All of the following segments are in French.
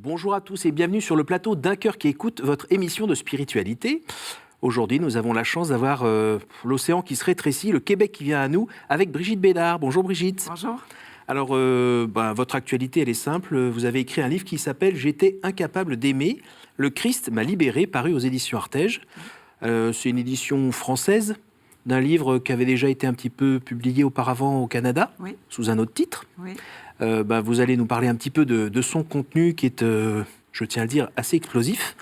Bonjour à tous et bienvenue sur le plateau d'Un cœur qui écoute, votre émission de spiritualité. Aujourd'hui, nous avons la chance d'avoir l'océan qui se rétrécit, le Québec qui vient à nous, avec Brigitte Bédard. Bonjour Brigitte. Bonjour. Alors, votre actualité, elle est simple. Vous avez écrit un livre qui s'appelle « J'étais incapable d'aimer. Le Christ m'a libéré », paru aux éditions Artege. C'est une édition française d'un livre qui avait déjà été un petit peu publié auparavant au Canada, oui. Sous un autre titre. Oui. Vous allez nous parler un petit peu de son contenu qui est, je tiens à le dire, assez explosif.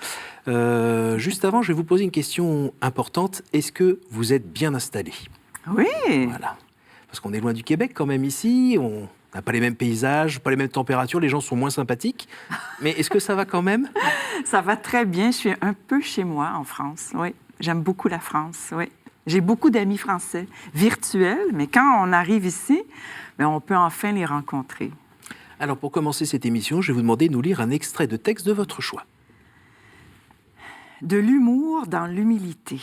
Juste avant, je vais vous poser une question importante. Est-ce que vous êtes bien installé ? Oui. Voilà. Parce qu'on est loin du Québec quand même ici. On n'a pas les mêmes paysages, pas les mêmes températures. Les gens sont moins sympathiques. Mais est-ce que ça va quand même ? Ça va très bien. Je suis un peu chez moi en France. Oui. J'aime beaucoup la France. Oui. J'ai beaucoup d'amis français virtuels, mais quand on arrive ici, on peut enfin les rencontrer. Alors, pour commencer cette émission, je vais vous demander de nous lire un extrait de texte de votre choix. De l'humour dans l'humilité.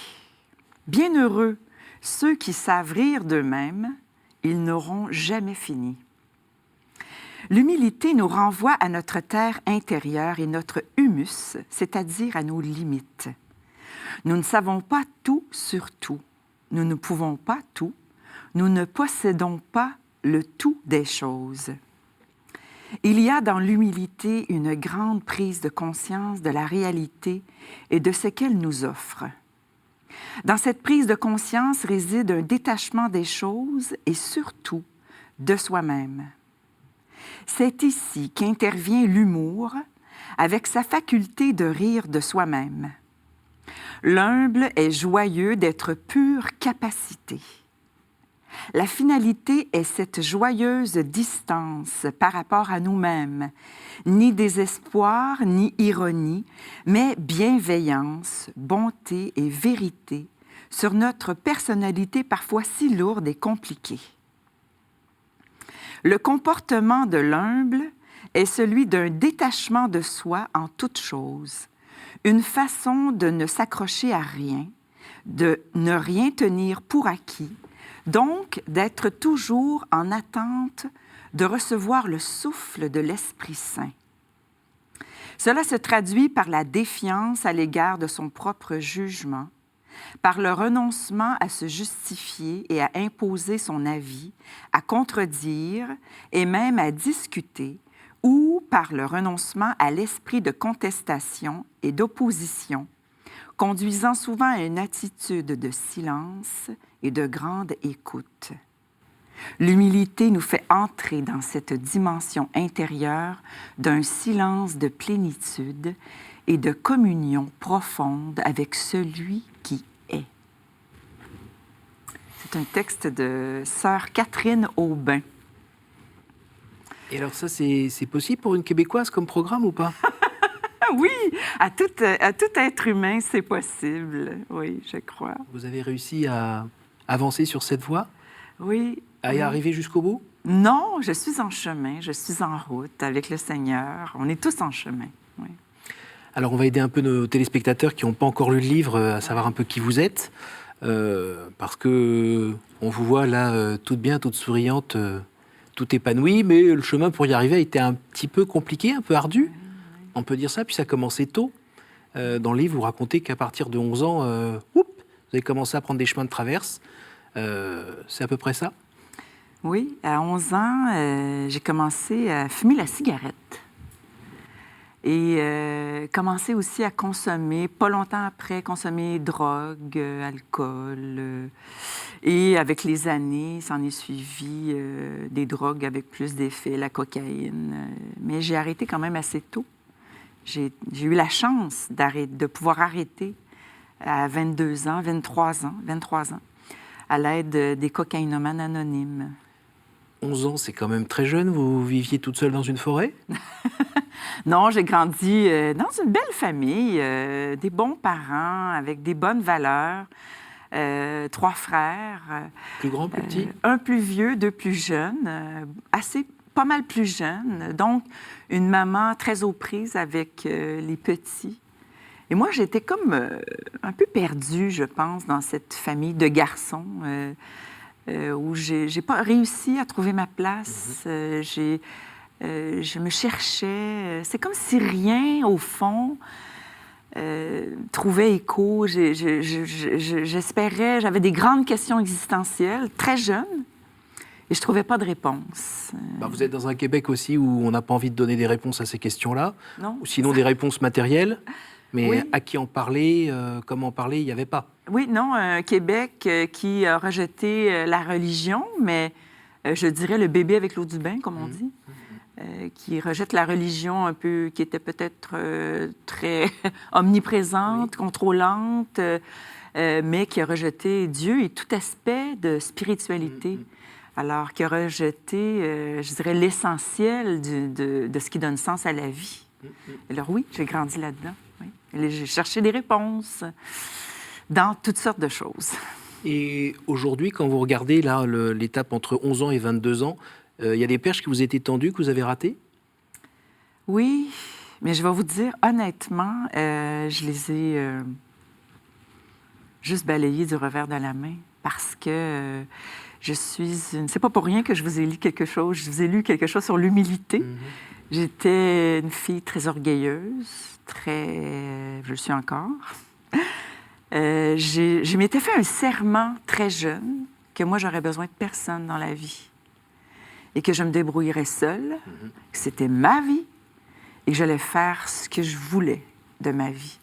Bienheureux ceux qui savent rire d'eux-mêmes, ils n'auront jamais fini. L'humilité nous renvoie à notre terre intérieure et notre humus, c'est-à-dire à nos limites. Nous ne savons pas tout sur tout. Nous ne pouvons pas tout. Nous ne possédons pas le tout des choses. Il y a dans l'humilité une grande prise de conscience de la réalité et de ce qu'elle nous offre. Dans cette prise de conscience réside un détachement des choses et surtout de soi-même. C'est ici qu'intervient l'humour avec sa faculté de rire de soi-même. L'humble est joyeux d'être pure capacité. La finalité est cette joyeuse distance par rapport à nous-mêmes, ni désespoir, ni ironie, mais bienveillance, bonté et vérité sur notre personnalité parfois si lourde et compliquée. Le comportement de l'humble est celui d'un détachement de soi en toute chose, une façon de ne s'accrocher à rien, de ne rien tenir pour acquis, donc d'être toujours en attente de recevoir le souffle de l'Esprit Saint. Cela se traduit par la défiance à l'égard de son propre jugement, par le renoncement à se justifier et à imposer son avis, à contredire et même à discuter, ou par le renoncement à l'esprit de contestation et d'opposition, conduisant souvent à une attitude de silence et de grande écoute. L'humilité nous fait entrer dans cette dimension intérieure d'un silence de plénitude et de communion profonde avec celui qui est. C'est un texte de sœur Catherine Aubin. Et alors ça, c'est possible pour une Québécoise comme programme ou pas ? Oui, à tout être humain, c'est possible. Oui, je crois. Vous avez réussi à avancer sur cette voie ? Oui. À y arriver jusqu'au bout ? Non, je suis en chemin, je suis en route avec le Seigneur. On est tous en chemin, oui. Alors, on va aider un peu nos téléspectateurs qui n'ont pas encore lu le livre à savoir un peu qui vous êtes. Parce que on vous voit là, toute bien, toute souriante, tout épanouie, mais le chemin pour y arriver a été un petit peu compliqué, un peu ardu. On peut dire ça, puis ça a commencé tôt. Dans le livre, vous racontez qu'à partir de 11 ans, vous avez commencé à prendre des chemins de traverse. C'est à peu près ça ? Oui, à 11 ans, j'ai commencé à fumer la cigarette. Et commencé aussi à consommer, pas longtemps après, consommer drogue, alcool. Et avec les années, s'en est suivi des drogues avec plus d'effet, la cocaïne. Mais j'ai arrêté quand même assez tôt. J'ai eu la chance de pouvoir arrêter à 22 ans, 23 ans, à l'aide des cocaïnomanes anonymes. 11 ans, c'est quand même très jeune. Vous viviez toute seule dans une forêt ? Non, j'ai grandi dans une belle famille, des bons parents, avec des bonnes valeurs, 3 frères. Plus grand, plus petit ? Un plus vieux, 2 plus jeunes, pas mal plus jeunes. Donc, une maman très aux prises avec les petits. Et moi, j'étais comme un peu perdue, je pense, dans cette famille de garçons où j'ai pas réussi à trouver ma place. Je me cherchais. C'est comme si rien, au fond, trouvait écho. J'espérais, j'avais des grandes questions existentielles, très jeune, et je ne trouvais pas de réponse. Vous êtes dans un Québec aussi où on n'a pas envie de donner des réponses à ces questions-là, Non. ou sinon des réponses matérielles, mais Oui. à qui en parler, comment en parler, il n'y avait pas. Oui, non, un Québec qui a rejeté la religion, mais je dirais le bébé avec l'eau du bain, comme on dit. Qui rejette la religion un peu, qui était peut-être très omniprésente, contrôlante, mais qui a rejeté Dieu et tout aspect de spiritualité. Alors, qui a rejeté, je dirais, l'essentiel de ce qui donne sens à la vie. Alors oui, j'ai grandi là-dedans. Oui. Et j'ai cherché des réponses dans toutes sortes de choses. Et aujourd'hui, quand vous regardez là l'étape entre 11 ans et 22 ans, il y a des perches qui vous étaient tendues, que vous avez ratées? Oui, mais je vais vous dire, honnêtement, je les ai juste balayées du revers de la main parce que je suis une... C'est pas pour rien que je vous ai lu quelque chose. Je vous ai lu quelque chose sur l'humilité. J'étais une fille très orgueilleuse, je le suis encore. Je m'étais fait un serment très jeune que moi, j'aurais besoin de personne dans la vie et que je me débrouillerais seule, que c'était ma vie et que j'allais faire ce que je voulais de ma vie.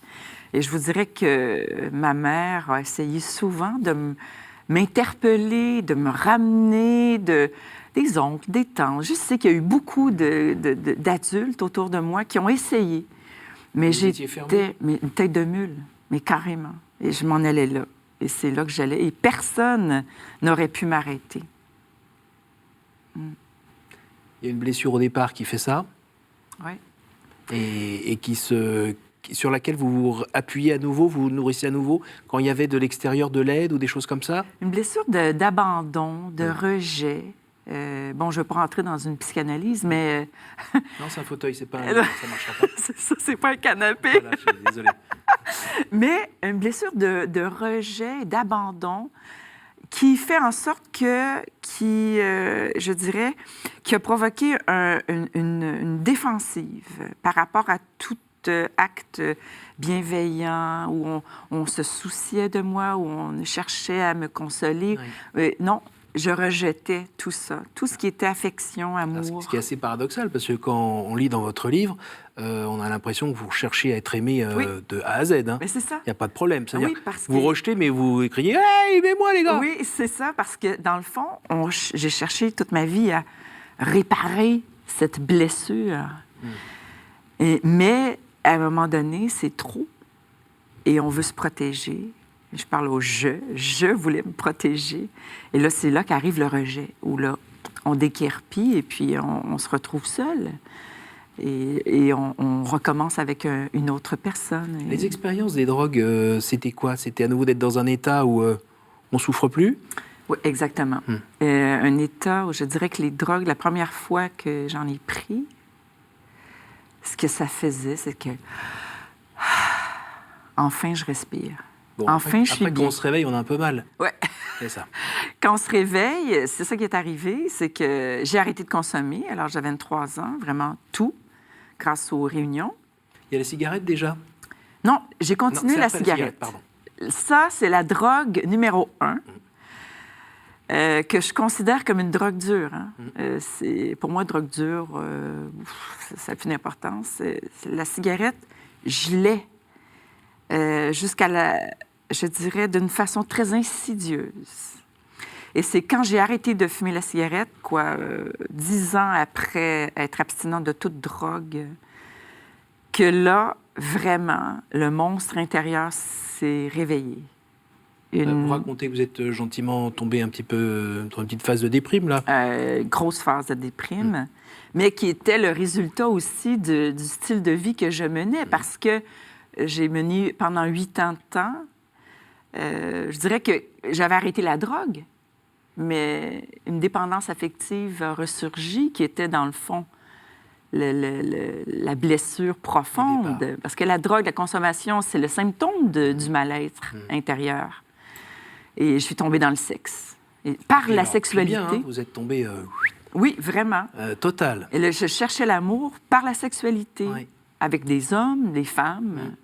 Et je vous dirais que ma mère a essayé souvent de m'interpeller, de me ramener, des oncles, des tantes. Je sais qu'il y a eu beaucoup d'adultes autour de moi qui ont essayé. Mais j'étais une tête de mule, mais carrément. Et je m'en allais là. Et c'est là que j'allais. Et personne n'aurait pu m'arrêter. Il y a une blessure au départ qui fait ça. Oui. Et sur laquelle vous vous appuyez à nouveau, vous vous nourrissez à nouveau quand il y avait de l'extérieur de l'aide ou des choses comme ça? Une blessure d'abandon, de rejet. Bon, je ne vais pas rentrer dans une psychanalyse, mais... Non, c'est un fauteuil, c'est pas ça ne marchera pas. C'est ça, c'est pas un canapé. Voilà, je suis désolé. Mais une blessure de rejet, d'abandon, qui fait en sorte je dirais, qui a provoqué une défensive par rapport à tout acte bienveillant, où on se souciait de moi, où on cherchait à me consoler. Oui. Non, je rejetais tout ça, tout ce qui était affection, amour. Ce qui est assez paradoxal, parce que quand on lit dans votre livre, on a l'impression que vous cherchez à être aimé de A à Z. Hein. Mais c'est ça. Il n'y a pas de problème. C'est-à-dire, parce vous rejetez, mais vous criez « Hey, aimez-moi, les gars !» Oui, c'est ça, parce que, dans le fond, j'ai cherché toute ma vie à réparer cette blessure. Mais, à un moment donné, c'est trop. Et on veut se protéger. Je parle au « je ». Je voulais me protéger. Et là, c'est là qu'arrive le rejet, où là, on déguerpit et puis on se retrouve seul. Et on recommence avec une autre personne. Les expériences des drogues, c'était quoi? C'était à nouveau d'être dans un état où on souffre plus? Oui, exactement. Un état où je dirais que les drogues, la première fois que j'en ai pris, ce que ça faisait, c'est que... enfin, je respire. Bon, enfin, je suis bien. Après, quand on se réveille, on a un peu mal. Oui. C'est ça. Quand on se réveille, c'est ça qui est arrivé, c'est que j'ai arrêté de consommer. Alors, j'avais 23 ans, vraiment tout, grâce aux réunions. Il y a la cigarette déjà? Non, j'ai continué la cigarette. Pardon. Ça, c'est la drogue numéro 1 que je considère comme une drogue dure. Hein. C'est, pour moi, drogue dure, ça n'a plus d'importance. La cigarette, je l'ai jusqu'à je dirais, d'une façon très insidieuse. Et c'est quand j'ai arrêté de fumer la cigarette, 10 ans après être abstinente de toute drogue, que là, vraiment, le monstre intérieur s'est réveillé. Vous racontez que vous êtes gentiment tombé un petit peu dans une petite phase de déprime, là? Grosse phase de déprime, mais qui était le résultat aussi du style de vie que je menais, parce que j'ai mené pendant 8 ans de temps. Je dirais que j'avais arrêté la drogue, mais une dépendance affective a ressurgi, qui était, dans le fond, la blessure profonde. Parce que la drogue, la consommation, c'est le symptôme du mal-être intérieur. Et je suis tombée dans le sexe. Et par la sexualité... Bien, hein, vous êtes tombée Oui, vraiment. Total. Et là, je cherchais l'amour par la sexualité, Oui. avec des hommes, des femmes.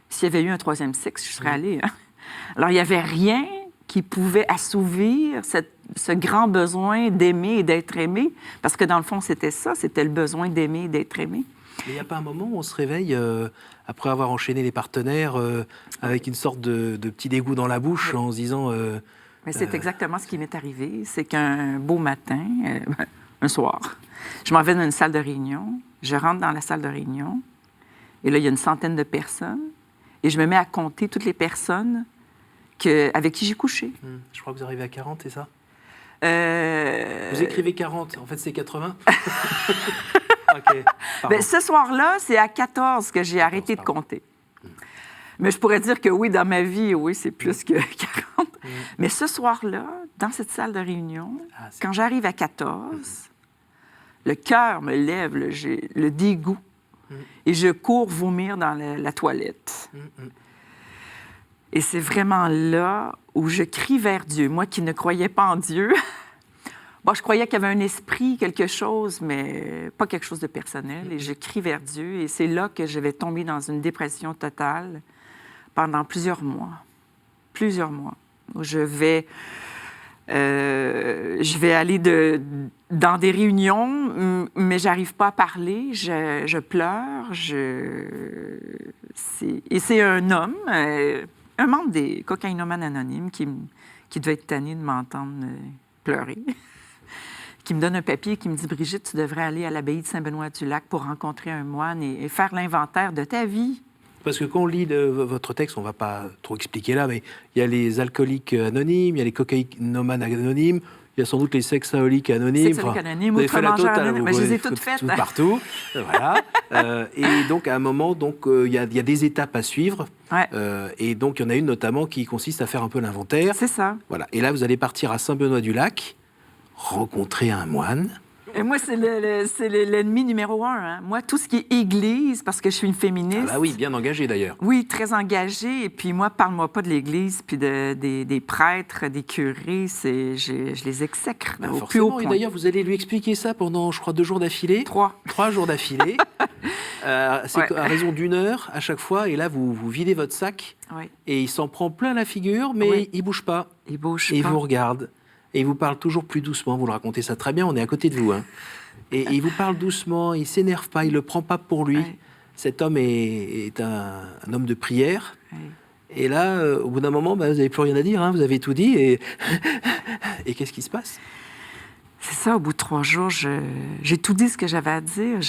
S'il y avait eu un troisième sexe, je serais allée. Hein? Alors, il n'y avait rien qui pouvait assouvir ce grand besoin d'aimer et d'être aimé, parce que dans le fond, c'était ça, c'était le besoin d'aimer et d'être aimé. Mais il n'y a pas un moment où on se réveille, après avoir enchaîné les partenaires, avec une sorte de petit dégoût dans la bouche, en se disant... Mais c'est exactement ce qui m'est arrivé. C'est qu'un beau matin, un soir, je m'en vais dans une salle de réunion, je rentre dans la salle de réunion, et là, il y a une centaine de personnes, et je me mets à compter toutes les personnes avec qui j'ai couché. Je crois que vous arrivez à 40, c'est ça? Euh, Vous écrivez 40, en fait c'est 80. OK. Ben, ce soir-là, c'est à 14 que j'ai arrêté de compter. Mais je pourrais dire que oui, dans ma vie, oui, c'est plus que 40. Mais ce soir-là, dans cette salle de réunion, quand j'arrive à 14, le cœur me lève, j'ai le dégoût, et je cours vomir dans la toilette. Et c'est vraiment là où je crie vers Dieu. Moi qui ne croyais pas en Dieu, bon, je croyais qu'il y avait un esprit, quelque chose, mais pas quelque chose de personnel. Et je crie vers Dieu. Et c'est là que je vais tomber dans une dépression totale pendant plusieurs mois. Plusieurs mois. Où je vais aller dans des réunions, mais j'arrive pas à parler. Je pleure. Et c'est un homme, un membre des Cocaïnomanes Anonymes qui devait être tanné de m'entendre pleurer, qui me donne un papier et qui me dit « Brigitte, tu devrais aller à l'abbaye de Saint-Benoît-du-Lac pour rencontrer un moine et faire l'inventaire de ta vie. » Parce que quand on lit votre texte, on ne va pas trop expliquer là, mais il y a les alcooliques anonymes, il y a les cocaïnomanes anonymes, il y a sans doute les sexaholiques anonymes. Sexaholiques anonymes, outre-mangeurs anonymes, mais je les ai toutes faites. Tout partout, voilà. Et donc, à un moment, il y a des étapes à suivre. Ouais. Et donc, il y en a une notamment qui consiste à faire un peu l'inventaire. C'est ça. Voilà. Et là, vous allez partir à Saint-Benoît-du-Lac, rencontrer un moine. Et moi, c'est l'ennemi numéro 1. Hein. Moi, tout ce qui est église, parce que je suis une féministe. Ah bah oui, bien engagée d'ailleurs. Oui, très engagée. Et puis moi, parle-moi pas de l'église, puis des prêtres, des curés. Je les exècre au plus haut point. Et d'ailleurs, vous allez lui expliquer ça pendant, je crois, 2 jours d'affilée. 3. 3 jours d'affilée. C'est à raison d'1 heure à chaque fois. Et là, vous videz votre sac. Oui. Et il s'en prend plein la figure, mais il bouge pas. Il bouge pas. Et il pas. vous regarde. Et il vous parle toujours plus doucement. Vous le racontez ça très bien, on est à côté de vous. Hein. Et il vous parle doucement, il ne s'énerve pas, il ne le prend pas pour lui. Ouais. Cet homme est un homme de prière. Ouais. Et là, au bout d'un moment, vous n'avez plus rien à dire, hein, vous avez tout dit. Et qu'est-ce qui se passe? C'est ça, au bout de 3 jours, j'ai tout dit ce que j'avais à dire.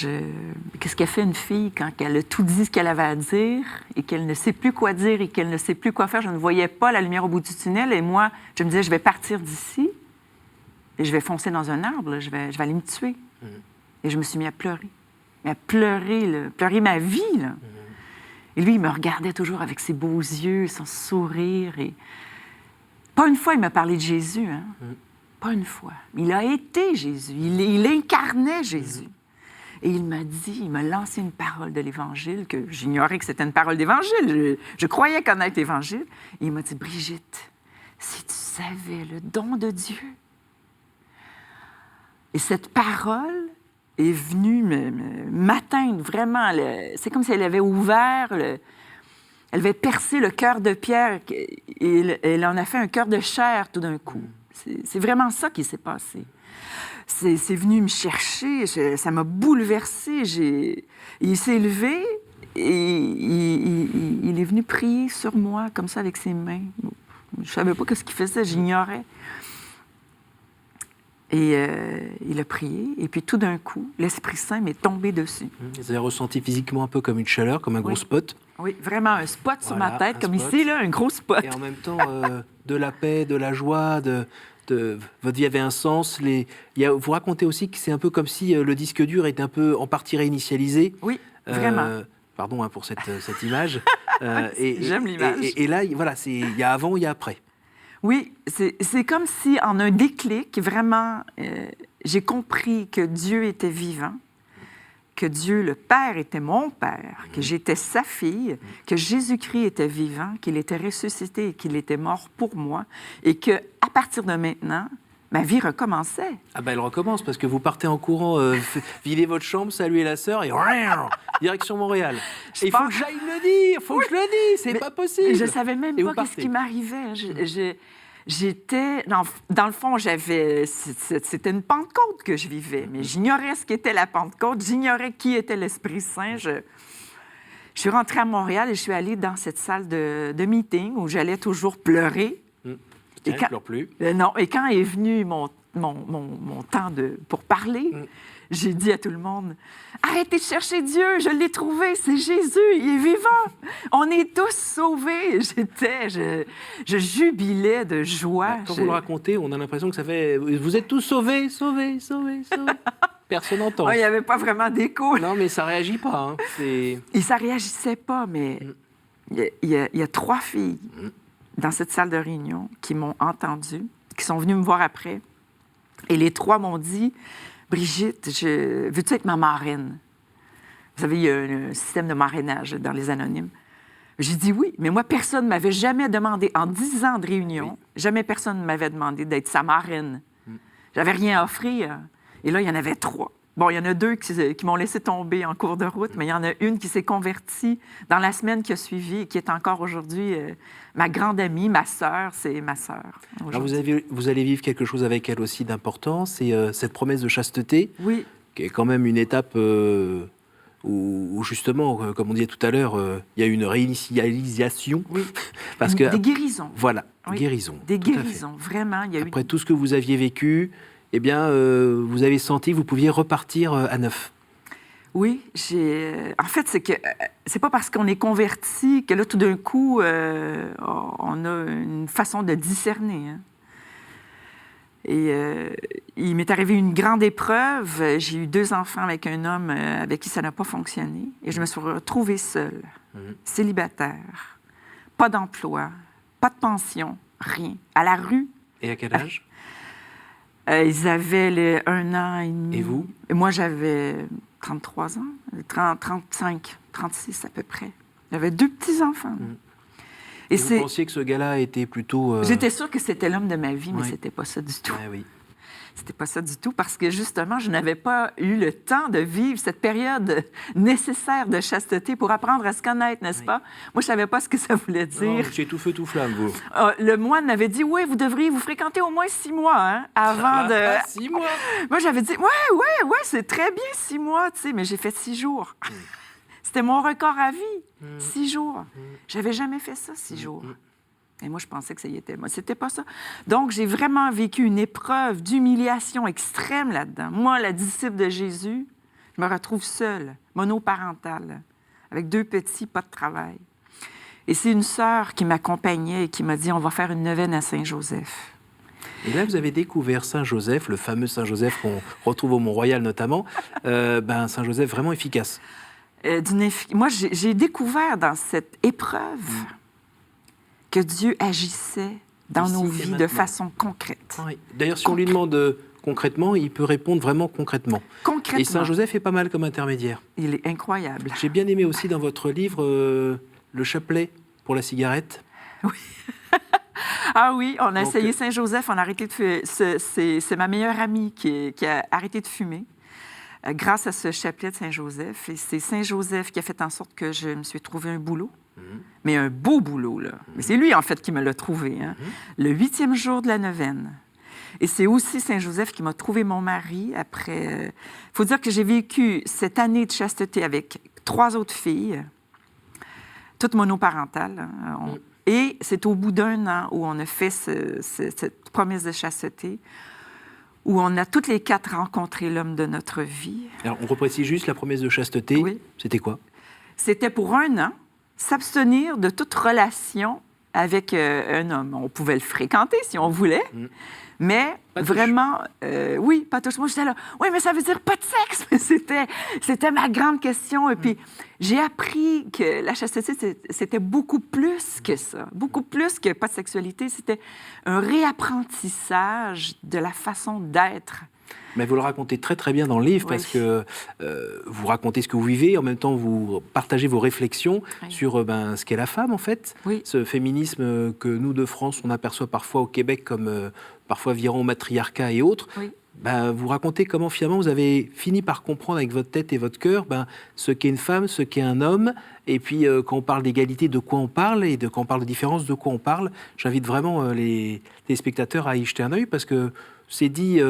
Qu'est-ce qu'a fait une fille quand elle a tout dit ce qu'elle avait à dire et qu'elle ne sait plus quoi dire et qu'elle ne sait plus quoi faire? Je ne voyais pas la lumière au bout du tunnel et moi, je me disais, je vais partir d'ici et je vais foncer dans un arbre, je vais aller me tuer. Et je me suis mis à pleurer. Pleurer ma vie, là. Et lui, il me regardait toujours avec ses beaux yeux, son sourire. Et pas une fois, il m'a parlé de Jésus, hein? Pas une fois. Il a été Jésus. Il incarnait Jésus. Et il m'a lancé une parole de l'Évangile, que j'ignorais que c'était une parole d'Évangile. Je croyais connaître l'Évangile. Et il m'a dit, Brigitte, si tu savais le don de Dieu. Et cette parole est venue m'atteindre vraiment. C'est comme si elle avait ouvert, elle avait percé le cœur de pierre et elle en a fait un cœur de chair tout d'un coup. C'est vraiment ça qui s'est passé. C'est venu me chercher, ça m'a bouleversée. Il s'est levé et il est venu prier sur moi, comme ça, avec ses mains. Je ne savais pas ce qu'il faisait, j'ignorais. Et il a prié, et puis tout d'un coup, l'Esprit Saint m'est tombé dessus. Vous avez ressenti physiquement un peu comme une chaleur, comme un gros spot? Oui, vraiment un spot sur ma tête, comme spot. Ici, là, un gros spot. Et en même temps, de la paix, de la joie, votre vie avait un sens. Vous racontez aussi que c'est un peu comme si le disque dur était un peu en partie réinitialisé. Oui, vraiment. Pardon pour cette image. J'aime l'image. Et là, voilà, il y a avant, il y a après. Oui, c'est comme si, en un déclic, vraiment, j'ai compris que Dieu était vivant, que Dieu, le Père, était mon Père, que j'étais sa fille, que Jésus-Christ était vivant, qu'il était ressuscité et qu'il était mort pour moi, et qu'à partir de maintenant, ma vie recommençait. Ah ben elle recommence parce que vous partez en courant, videz votre chambre, saluez la sœur et direction Montréal. Il faut que j'aille le dire, faut que je le dise, c'est pas possible. Je savais même Et pas ce qui m'arrivait. J'étais... Dans le fond, c'était une Pentecôte que je vivais, mais j'ignorais ce qu'était la Pentecôte, j'ignorais qui était l'Esprit Saint. Je suis rentrée à Montréal et je suis allée dans cette salle de meeting où j'allais toujours pleurer. Tiens, je pleure plus. Non, et quand est venu mon temps pour parler, j'ai dit à tout le monde, arrêtez de chercher Dieu, je l'ai trouvé, c'est Jésus, il est vivant. On est tous sauvés. Je jubilais de joie. Quand vous le racontez, on a l'impression que ça fait, vous êtes tous sauvés. Personne n'entend. Il n'y avait pas vraiment d'écho. Non, mais ça réagit pas. Et ça réagissait pas, mais il y a 3 filles dans cette salle de réunion qui m'ont entendue, qui sont venues me voir après. Et les 3 m'ont dit, Brigitte, veux-tu être ma marraine? Vous savez, il y a un système de marrainage dans les anonymes. J'ai dit oui, mais moi, personne ne m'avait jamais demandé, en 10 ans de réunion, jamais personne ne m'avait demandé d'être sa marraine. J'avais rien à offrir. Et là, il y en avait 3. Bon, il y en a 2 qui m'ont laissé tomber en cours de route, mais il y en a une qui s'est convertie dans la semaine qui a suivi et qui est encore aujourd'hui ma grande amie, ma sœur, c'est ma sœur. Alors vous allez vivre quelque chose avec elle aussi d'important, c'est cette promesse de chasteté, qui est quand même une étape où justement, comme on disait tout à l'heure, il y a une réinitialisation. Parce que, des guérisons. Voilà, guérison. Des guérisons, vraiment. Après tout ce que vous aviez vécu, eh bien, vous avez senti que vous pouviez repartir à neuf. Oui, en fait, c'est pas parce qu'on est converti que là, tout d'un coup, on a une façon de discerner. Hein. Et il m'est arrivé une grande épreuve. J'ai eu 2 enfants avec un homme avec qui ça n'a pas fonctionné. Et je me suis retrouvée seule, célibataire, pas d'emploi, pas de pension, rien, à la rue. Et à quel âge? Ils avaient 1 an et demi. Et vous? Et moi, j'avais 33 ans, 35, 36 à peu près. J'avais 2 petits-enfants. Et vous pensiez que ce gars-là était plutôt... J'étais sûre que c'était l'homme de ma vie, mais c'était pas ça du tout. Oui. C'était pas ça du tout, parce que justement, je n'avais pas eu le temps de vivre cette période nécessaire de chasteté pour apprendre à se connaître, n'est-ce pas? Moi, je savais pas ce que ça voulait dire. Non, vous étiez tout feu, tout flamme, vous. Le moine m'avait dit, oui, vous devriez vous fréquenter au moins 6 mois, hein, avant de... 6 mois? Moi, j'avais dit, ouais, c'est très bien 6 mois, tu sais, mais j'ai fait 6 jours. C'était mon record à vie, 6 jours. J'avais jamais fait ça, 6 jours. Et moi, je pensais que ça y était. Moi, c'était pas ça. Donc, j'ai vraiment vécu une épreuve d'humiliation extrême là-dedans. Moi, la disciple de Jésus, je me retrouve seule, monoparentale, avec 2 petits, pas de travail. Et c'est une sœur qui m'accompagnait et qui m'a dit, on va faire une neuvaine à Saint-Joseph. Et là, vous avez découvert Saint-Joseph, le fameux Saint-Joseph qu'on retrouve au Mont-Royal notamment, Saint-Joseph vraiment efficace. Moi, j'ai découvert dans cette épreuve que Dieu agissait dans nos vies de façon concrète. Oui. D'ailleurs, si on lui demande concrètement, il peut répondre vraiment concrètement. Et Saint-Joseph est pas mal comme intermédiaire. Il est incroyable. J'ai bien aimé aussi dans votre livre le chapelet pour la cigarette. Oui. Ah oui, on a essayé Saint-Joseph, on a arrêté de fumer. C'est ma meilleure amie qui a arrêté de fumer grâce à ce chapelet de Saint-Joseph. Et c'est Saint-Joseph qui a fait en sorte que je me suis trouvé un boulot. Mais un beau boulot, là. Mais c'est lui, en fait, qui me l'a trouvé. Hein? Le 8e jour de la neuvaine. Et c'est aussi Saint-Joseph qui m'a trouvé mon mari après... Il faut dire que j'ai vécu cette année de chasteté avec 3 autres filles, toutes monoparentales. Hein? Et c'est au bout d'1 an où on a fait cette promesse de chasteté, où on a toutes les 4 rencontré l'homme de notre vie. Alors, on reprécise juste la promesse de chasteté. Oui. C'était quoi? C'était pour 1 an. S'abstenir de toute relation avec un homme. On pouvait le fréquenter si on voulait, mais vraiment, oui, pas touche. Moi, j'étais là, oui, mais ça veut dire pas de sexe. C'était ma grande question. Et puis, j'ai appris que la chasteté, c'était beaucoup plus que ça, beaucoup plus que pas de sexualité. C'était un réapprentissage de la façon d'être. Mais vous le racontez très très bien dans le livre, parce que vous racontez ce que vous vivez, en même temps vous partagez vos réflexions sur ce qu'est la femme en fait, ce féminisme que nous de France on aperçoit parfois au Québec comme parfois virant au matriarcat et autres. Vous racontez comment finalement vous avez fini par comprendre avec votre tête et votre cœur ce qu'est une femme, ce qu'est un homme, et puis quand on parle d'égalité, de quoi on parle, et quand on parle de différence, de quoi on parle. J'invite vraiment les spectateurs à y jeter un œil, parce que c'est dit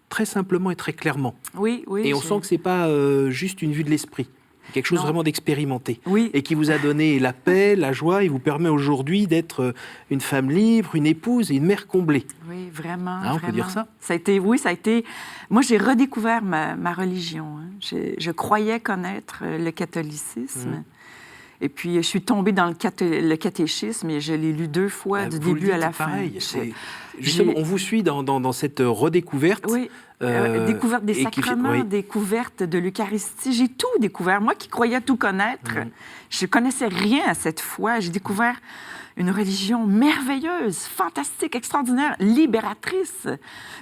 très simplement et très clairement. Et on sent que c'est pas juste une vue de l'esprit. Quelque chose vraiment d'expérimenté. Et qui vous a donné la paix, la joie, et vous permet aujourd'hui d'être une femme libre, une épouse et une mère comblée. Oui, vraiment. On peut dire ça? Ça a été... Moi, j'ai redécouvert ma religion. Je croyais connaître le catholicisme. Et puis, je suis tombée dans le catéchisme et je l'ai lu 2 fois, du début à la pareil. fin. Justement, on vous suit dans cette redécouverte. Découverte des sacrements, découverte de l'Eucharistie. J'ai tout découvert. Moi qui croyais tout connaître, je ne connaissais rien à cette foi. J'ai découvert une religion merveilleuse, fantastique, extraordinaire, libératrice.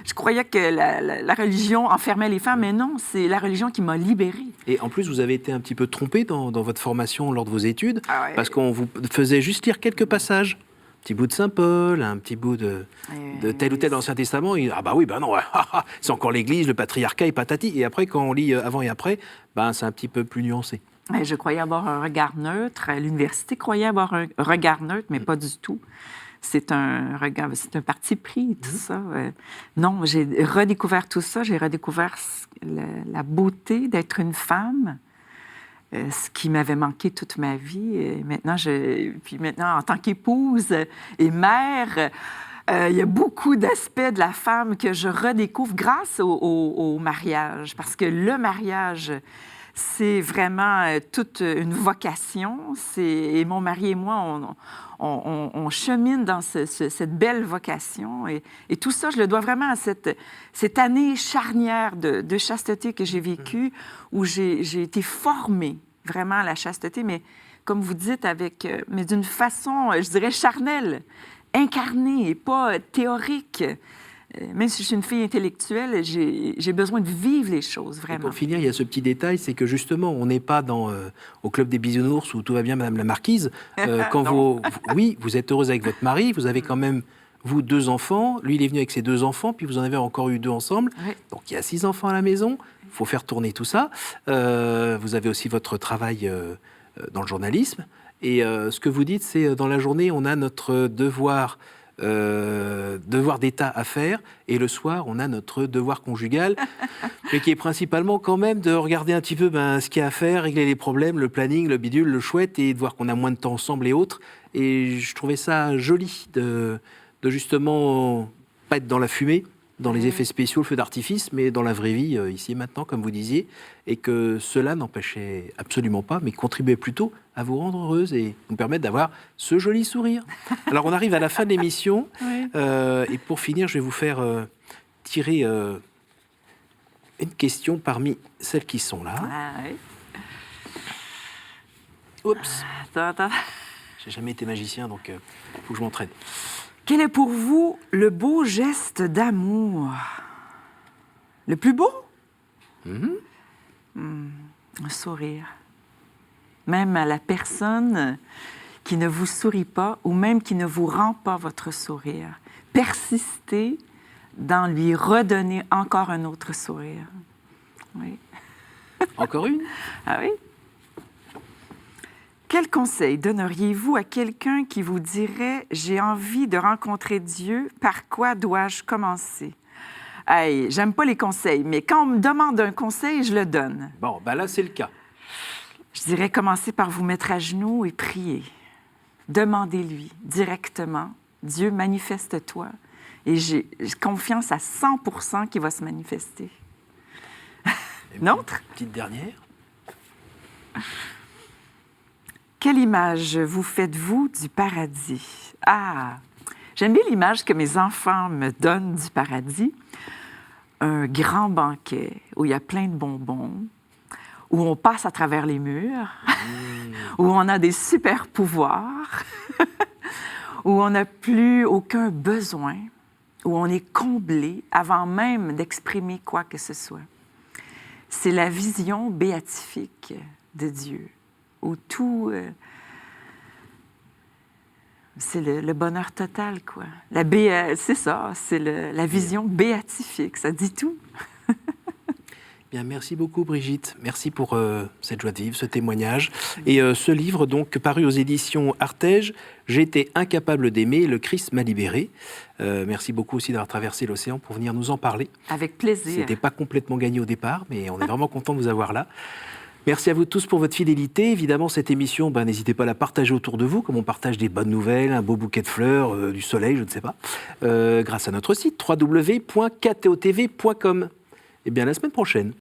Je croyais que la religion enfermait les femmes, mais non, c'est la religion qui m'a libérée. Et en plus, vous avez été un petit peu trompée dans votre formation lors de vos études, parce qu'on vous faisait juste lire quelques passages. Un petit bout de Saint-Paul, un petit bout de tel ou tel Ancien Testament. Non, c'est encore l'Église, le patriarcat et patati. Et après, quand on lit avant et après, c'est un petit peu plus nuancé. Je croyais avoir un regard neutre. À l'université, croyais avoir un regard neutre, mais pas du tout. C'est un parti pris, tout ça. Non, j'ai redécouvert tout ça. J'ai redécouvert la beauté d'être une femme, ce qui m'avait manqué toute ma vie. Et maintenant, en tant qu'épouse et mère, il y a beaucoup d'aspects de la femme que je redécouvre grâce au mariage. Parce que le mariage, c'est vraiment toute une vocation. Et mon mari et moi, on chemine dans cette belle vocation. Et tout ça, je le dois vraiment à cette année charnière de chasteté que j'ai vécue, où j'ai été formée vraiment à la chasteté, mais comme vous dites, mais d'une façon, je dirais, charnelle, incarnée et pas théorique. Même si je suis une fille intellectuelle, j'ai besoin de vivre les choses, vraiment. Et pour finir, il y a ce petit détail, c'est que justement, on n'est pas au club des bisounours où tout va bien, Madame la Marquise. Quand vous êtes heureuse avec votre mari, vous avez quand même, vous, 2 enfants. Lui, il est venu avec ses 2 enfants, puis vous en avez encore eu 2 ensemble. Donc, il y a 6 enfants à la maison. Il faut faire tourner tout ça. Vous avez aussi votre travail dans le journalisme. Et ce que vous dites, c'est dans la journée, on a notre devoir d'État à faire, et le soir, on a notre devoir conjugal, mais qui est principalement quand même de regarder un petit peu ce qu'il y a à faire, régler les problèmes, le planning, le bidule, le chouette, et de voir qu'on a moins de temps ensemble et autres. Et je trouvais ça joli de justement pas être dans la fumée, dans les effets spéciaux, le feu d'artifice, mais dans la vraie vie, ici et maintenant, comme vous disiez, et que cela n'empêchait absolument pas, mais contribuait plutôt à vous rendre heureuse et nous permettre d'avoir ce joli sourire. Alors, on arrive à la fin de l'émission, et pour finir, je vais vous faire tirer une question parmi celles qui sont là. Oups. Attends. J'ai jamais été magicien, donc il faut que je m'entraîne. Quel est pour vous le beau geste d'amour? Le plus beau? Un sourire. Même à la personne qui ne vous sourit pas ou même qui ne vous rend pas votre sourire. Persistez dans lui redonner encore un autre sourire. Oui. Encore une? Ah oui? Quel conseil donneriez-vous à quelqu'un qui vous dirait « J'ai envie de rencontrer Dieu, par quoi dois-je commencer? » Hey, j'aime pas les conseils, mais quand on me demande un conseil, je le donne. Bon, là, c'est le cas. Je dirais commencer par vous mettre à genoux et prier. Demandez-lui directement « Dieu, manifeste-toi. » Et j'ai confiance à 100% qu'il va se manifester. Une autre? Petite dernière. Quelle image vous faites-vous du paradis? Ah, j'aime bien l'image que mes enfants me donnent du paradis. Un grand banquet où il y a plein de bonbons, où on passe à travers les murs, où on a des super pouvoirs, où on n'a plus aucun besoin, où on est comblé avant même d'exprimer quoi que ce soit. C'est la vision béatifique de Dieu, où tout... c'est le bonheur total, quoi. C'est ça, c'est la vision béatifique, ça dit tout. Bien, merci beaucoup Brigitte, merci pour cette joie de vivre, ce témoignage. Et ce livre, donc, paru aux éditions Artege, « J'étais incapable d'aimer, le Christ m'a libéré ». Merci beaucoup aussi d'avoir traversé l'océan pour venir nous en parler. Avec plaisir. C'était pas complètement gagné au départ, mais on est vraiment content de vous avoir là. Merci à vous tous pour votre fidélité. Évidemment, cette émission, n'hésitez pas à la partager autour de vous, comme on partage des bonnes nouvelles, un beau bouquet de fleurs, du soleil, je ne sais pas, grâce à notre site www.ktotv.com. Et bien, à la semaine prochaine.